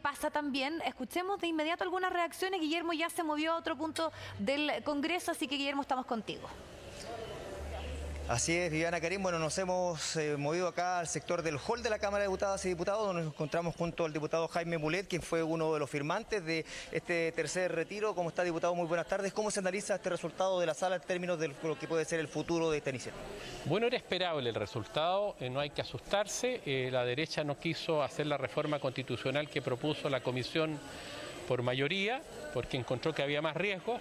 pasa también. Escuchemos de inmediato algunas reacciones. Guillermo ya se movió a otro punto del Congreso, así que Guillermo, estamos contigo. Así es, Viviana Karim. Bueno, nos hemos movido acá al sector del hall de la Cámara de Diputadas y Diputados, donde nos encontramos junto al diputado Jaime Mulet, quien fue uno de los firmantes de este tercer retiro. ¿Cómo está, diputado? Muy buenas tardes. ¿Cómo se analiza este resultado de la sala en términos de lo que puede ser el futuro de esta iniciativa? Bueno, era esperable el resultado, no hay que asustarse. La derecha no quiso hacer la reforma constitucional que propuso la comisión por mayoría, porque encontró que había más riesgos.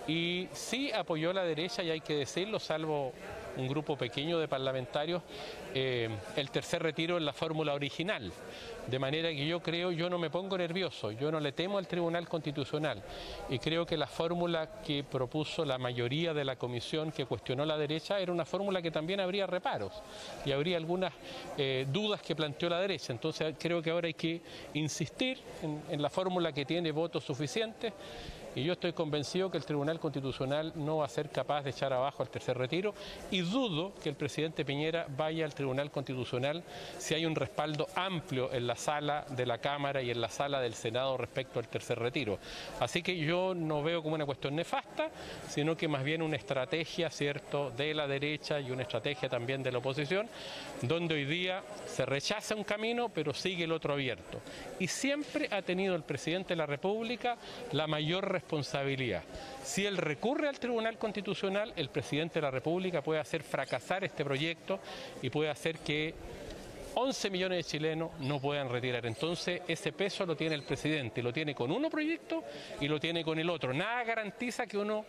Y sí apoyó la derecha, y hay que decirlo, salvo un grupo pequeño de parlamentarios, el tercer retiro en la fórmula original. De manera que yo no me pongo nervioso, yo no le temo al Tribunal Constitucional, y creo que la fórmula que propuso la mayoría de la comisión que cuestionó la derecha era una fórmula que también habría reparos y habría algunas dudas que planteó la derecha. Entonces creo que ahora hay que insistir en la fórmula que tiene votos suficientes. Y yo estoy convencido que el Tribunal Constitucional no va a ser capaz de echar abajo el tercer retiro, y dudo que el presidente Piñera vaya al Tribunal Constitucional si hay un respaldo amplio en la sala de la Cámara y en la sala del Senado respecto al tercer retiro. Así que yo no veo como una cuestión nefasta, sino que más bien una estrategia, ¿cierto?, de la derecha y una estrategia también de la oposición, donde hoy día se rechaza un camino pero sigue el otro abierto. Y siempre ha tenido el presidente de la República la mayor responsabilidad. Si él recurre al Tribunal Constitucional, el presidente de la República puede hacer fracasar este proyecto y puede hacer que 11 millones de chilenos no puedan retirar. Entonces ese peso lo tiene el presidente, lo tiene con uno proyecto y lo tiene con el otro. Nada garantiza que uno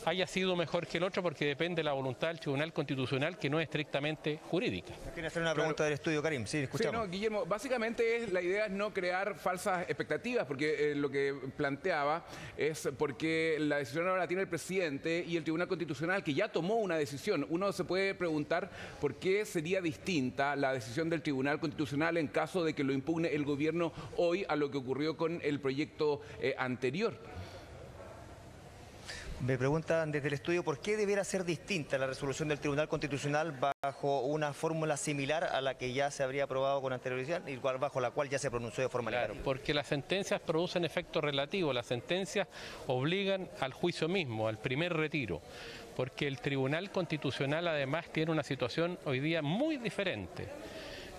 haya sido mejor que el otro, porque depende de la voluntad del Tribunal Constitucional, que no es estrictamente jurídica. ¿Quiere hacer una pregunta del estudio, Karim? Sí, escuchamos. Sí, no, Guillermo, básicamente la idea es no crear falsas expectativas, porque lo que planteaba es porque la decisión ahora la tiene el presidente y el Tribunal Constitucional, que ya tomó una decisión. Uno se puede preguntar por qué sería distinta la decisión del Tribunal Constitucional en caso de que lo impugne el gobierno hoy a lo que ocurrió con el proyecto anterior. Me preguntan desde el estudio por qué debiera ser distinta la resolución del Tribunal Constitucional bajo una fórmula similar a la que ya se habría aprobado con anterioridad y bajo la cual ya se pronunció de forma negativa. Claro, porque las sentencias producen efecto relativo, las sentencias obligan al juicio mismo, al primer retiro, porque el Tribunal Constitucional además tiene una situación hoy día muy diferente,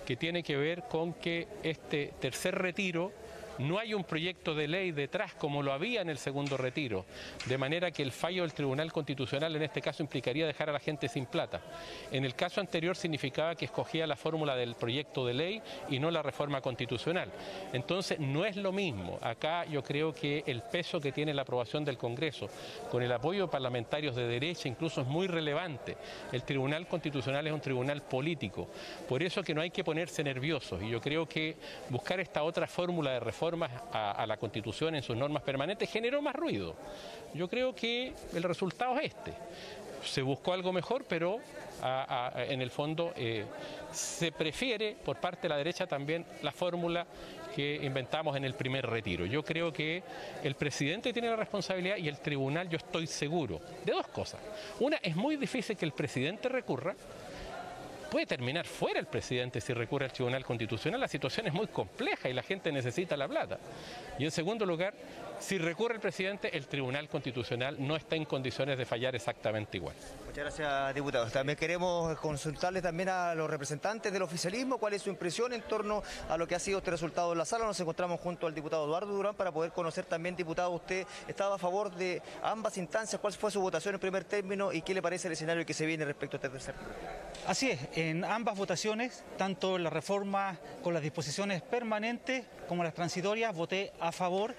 que tiene que ver con que este tercer retiro no hay un proyecto de ley detrás como lo había en el segundo retiro, de manera que el fallo del Tribunal Constitucional en este caso implicaría dejar a la gente sin plata. En el caso anterior significaba que escogía la fórmula del proyecto de ley y no la reforma constitucional. Entonces no es lo mismo. Acá yo creo que el peso que tiene la aprobación del Congreso, con el apoyo de parlamentarios de derecha, incluso es muy relevante. El Tribunal Constitucional es un tribunal político, por eso que no hay que ponerse nerviosos, y yo creo que buscar esta otra fórmula de reforma a la Constitución en sus normas permanentes generó más ruido. Yo creo que el resultado es este. Se buscó algo mejor, pero en el fondo se prefiere por parte de la derecha también la fórmula que inventamos en el primer retiro. Yo creo que el presidente tiene la responsabilidad y el tribunal, yo estoy seguro de dos cosas. Una, es muy difícil que el presidente recurra. Puede terminar fuera el presidente si recurre al Tribunal Constitucional. La situación es muy compleja y la gente necesita la plata. Y en segundo lugar, si recurre el presidente, el Tribunal Constitucional no está en condiciones de fallar exactamente igual. Muchas gracias, diputados. También queremos consultarle también a los representantes del oficialismo cuál es su impresión en torno a lo que ha sido este resultado en la sala. Nos encontramos junto al diputado Eduardo Durán para poder conocer también, diputado, usted estaba a favor de ambas instancias. ¿Cuál fue su votación en primer término y qué le parece el escenario que se viene respecto a este tercer? Así es, en ambas votaciones, tanto la reforma con las disposiciones permanentes como las transitorias, voté a favor,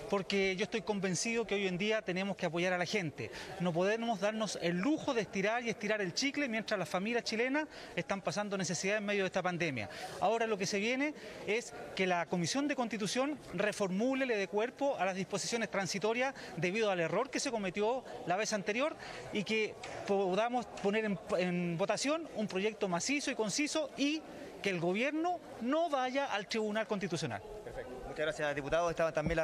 porque yo estoy convencido que hoy en día tenemos que apoyar a la gente. No podemos darnos el lujo de estirar y estirar el chicle mientras las familias chilenas están pasando necesidad en medio de esta pandemia. Ahora lo que se viene es que la Comisión de Constitución reformule, le dé cuerpo a las disposiciones transitorias debido al error que se cometió la vez anterior, y que podamos poner en votación un proyecto macizo y conciso, y que el gobierno no vaya al Tribunal Constitucional. Perfecto. Muchas gracias, diputado. Estaban también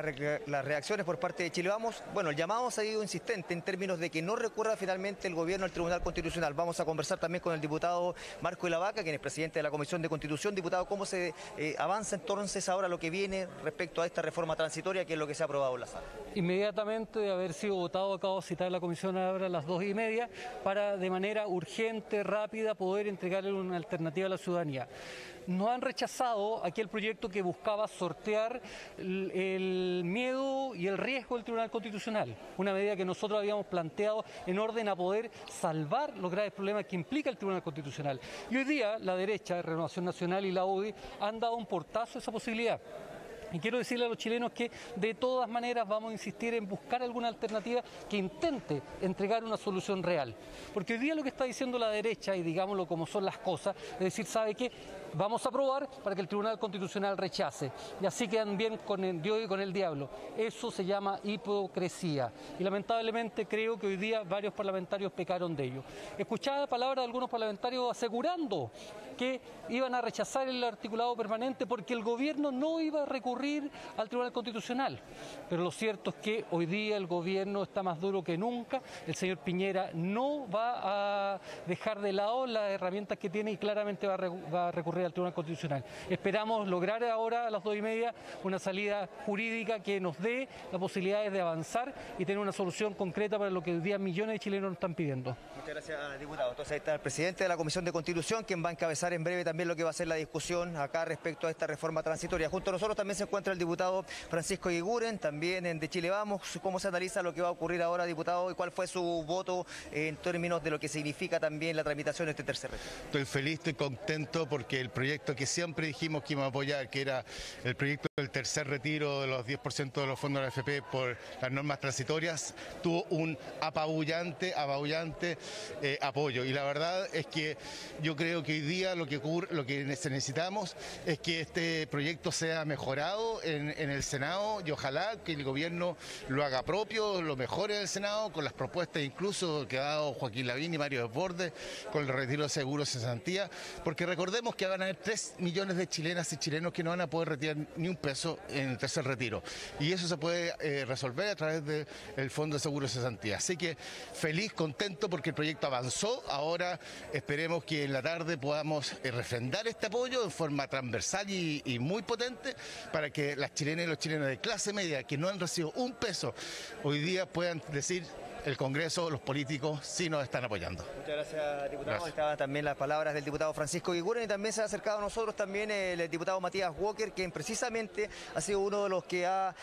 las reacciones por parte de Chile Vamos. Bueno, el llamado ha sido insistente en términos de que no recurra finalmente el gobierno al Tribunal Constitucional. Vamos a conversar también con el diputado Marco de la Vaca, quien es presidente de la Comisión de Constitución. Diputado, ¿cómo se avanza entonces ahora lo que viene respecto a esta reforma transitoria, que es lo que se ha aprobado en la sala? Inmediatamente de haber sido votado, acabo de citar a la comisión ahora a las 2:30 para de manera urgente, rápida, poder entregarle una alternativa a la ciudadanía. Nos han rechazado aquel proyecto que buscaba sortear el miedo y el riesgo del Tribunal Constitucional, una medida que nosotros habíamos planteado en orden a poder salvar los graves problemas que implica el Tribunal Constitucional. Y hoy día la derecha, Renovación Nacional y la UDI han dado un portazo a esa posibilidad. Y quiero decirle a los chilenos que de todas maneras vamos a insistir en buscar alguna alternativa que intente entregar una solución real. Porque hoy día lo que está diciendo la derecha, y digámoslo como son las cosas, es decir, ¿sabe qué? Vamos a aprobar para que el Tribunal Constitucional rechace. Y así quedan bien con el Dios y con el diablo. Eso se llama hipocresía. Y lamentablemente creo que hoy día varios parlamentarios pecaron de ello. Escuchaba palabras de algunos parlamentarios asegurando que iban a rechazar el articulado permanente porque el gobierno no iba a recurrir al Tribunal Constitucional. Pero lo cierto es que hoy día el gobierno está más duro que nunca. El señor Piñera no va a dejar de lado las herramientas que tiene y claramente va a recurrir al Tribunal Constitucional. Esperamos lograr ahora a las 2:30 una salida jurídica que nos dé las posibilidades de avanzar y tener una solución concreta para lo que hoy día millones de chilenos nos están pidiendo. Muchas gracias, diputado. Entonces ahí está el presidente de la Comisión de Constitución, quien va a encabezar en breve también lo que va a ser la discusión acá respecto a esta reforma transitoria. Junto a nosotros también se encuentra el diputado Francisco Eguiguren, también de Chile Vamos. ¿Cómo se analiza lo que va a ocurrir ahora, diputado, y cuál fue su voto en términos de lo que significa también la tramitación de este tercer retiro? Estoy feliz, estoy contento porque el proyecto que siempre dijimos que íbamos a apoyar, que era el proyecto del tercer retiro de los 10% de los fondos de la AFP por las normas transitorias, tuvo un apabullante apoyo. Y la verdad es que yo creo que hoy día lo que necesitamos es que este proyecto sea mejorado en el Senado y ojalá que el gobierno lo haga propio, lo mejore en el Senado con las propuestas incluso que ha dado Joaquín Lavín y Mario Desbordes con el retiro de seguros de cesantía, porque recordemos que van a haber 3 millones de chilenas y chilenos que no van a poder retirar ni un peso en el tercer retiro. Y eso se puede resolver a través del Fondo de Seguros de Cesantía. Así que feliz, contento porque el proyecto avanzó. Ahora esperemos que en la tarde podamos refrendar este apoyo de forma transversal y muy potente para que las chilenas y los chilenos de clase media que no han recibido un peso hoy día puedan decir: el Congreso, los políticos sí nos están apoyando. Muchas gracias, diputado. Gracias. Estaban también las palabras del diputado Francisco Eguiguren y también se ha acercado a nosotros también el diputado Matías Walker, quien precisamente ha sido uno de los que ha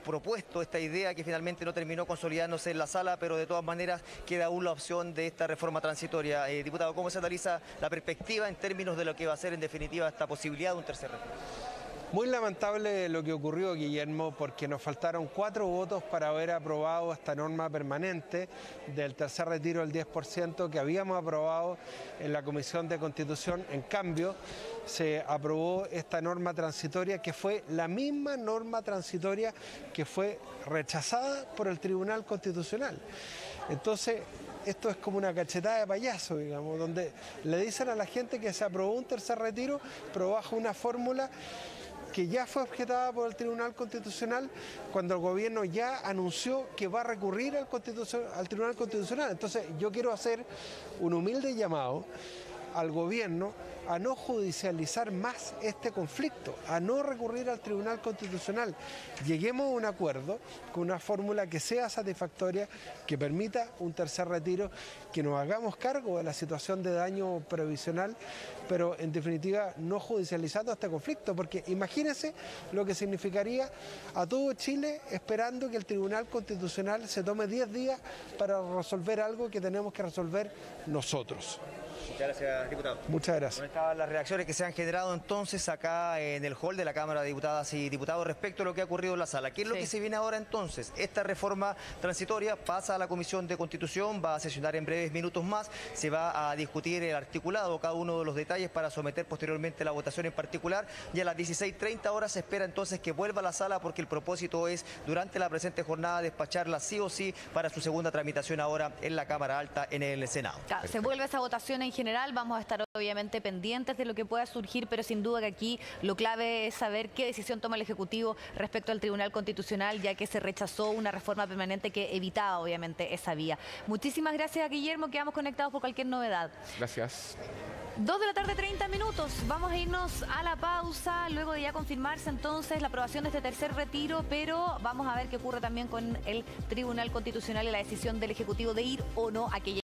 propuesto esta idea que finalmente no terminó consolidándose en la sala, pero de todas maneras queda aún la opción de esta reforma transitoria. Diputado, ¿cómo se analiza la perspectiva en términos de lo que va a ser en definitiva esta posibilidad de un tercer retiro? Muy lamentable lo que ocurrió, Guillermo, porque nos faltaron 4 votos para haber aprobado esta norma permanente del tercer retiro del 10% que habíamos aprobado en la Comisión de Constitución. En cambio, se aprobó esta norma transitoria que fue la misma norma transitoria que fue rechazada por el Tribunal Constitucional. Entonces, esto es como una cachetada de payaso, digamos, donde le dicen a la gente que se aprobó un tercer retiro, pero bajo una fórmula que ya fue objetada por el Tribunal Constitucional cuando el gobierno ya anunció que va a recurrir al Tribunal Constitucional. Entonces yo quiero hacer un humilde llamado al gobierno a no judicializar más este conflicto, a no recurrir al Tribunal Constitucional. Lleguemos a un acuerdo con una fórmula que sea satisfactoria, que permita un tercer retiro, que nos hagamos cargo de la situación de daño previsional, pero en definitiva no judicializando este conflicto, porque imagínense lo que significaría a todo Chile esperando que el Tribunal Constitucional se tome 10 días para resolver algo que tenemos que resolver nosotros. Muchas gracias, diputado. Muchas gracias. Bueno, estaban las reacciones que se han generado entonces acá en el hall de la Cámara de Diputadas y Diputados respecto a lo que ha ocurrido en la sala. ¿Qué es lo que se viene ahora entonces? Esta reforma transitoria pasa a la Comisión de Constitución, va a sesionar en breves minutos más, se va a discutir el articulado, cada uno de los detalles para someter posteriormente la votación en particular, y a las 16:30 horas se espera entonces que vuelva a la sala porque el propósito es durante la presente jornada despacharla sí o sí para su segunda tramitación ahora en la Cámara Alta en el Senado. Se vuelve esa votación en general. Vamos a estar obviamente pendientes de lo que pueda surgir, pero sin duda que aquí lo clave es saber qué decisión toma el Ejecutivo respecto al Tribunal Constitucional, ya que se rechazó una reforma permanente que evitaba obviamente esa vía. Muchísimas gracias, Guillermo. Quedamos conectados por cualquier novedad. Gracias. 2 de la tarde, 30 minutos. Vamos a irnos a la pausa, luego de ya confirmarse entonces la aprobación de este tercer retiro, pero vamos a ver qué ocurre también con el Tribunal Constitucional y la decisión del Ejecutivo de ir o no a aquella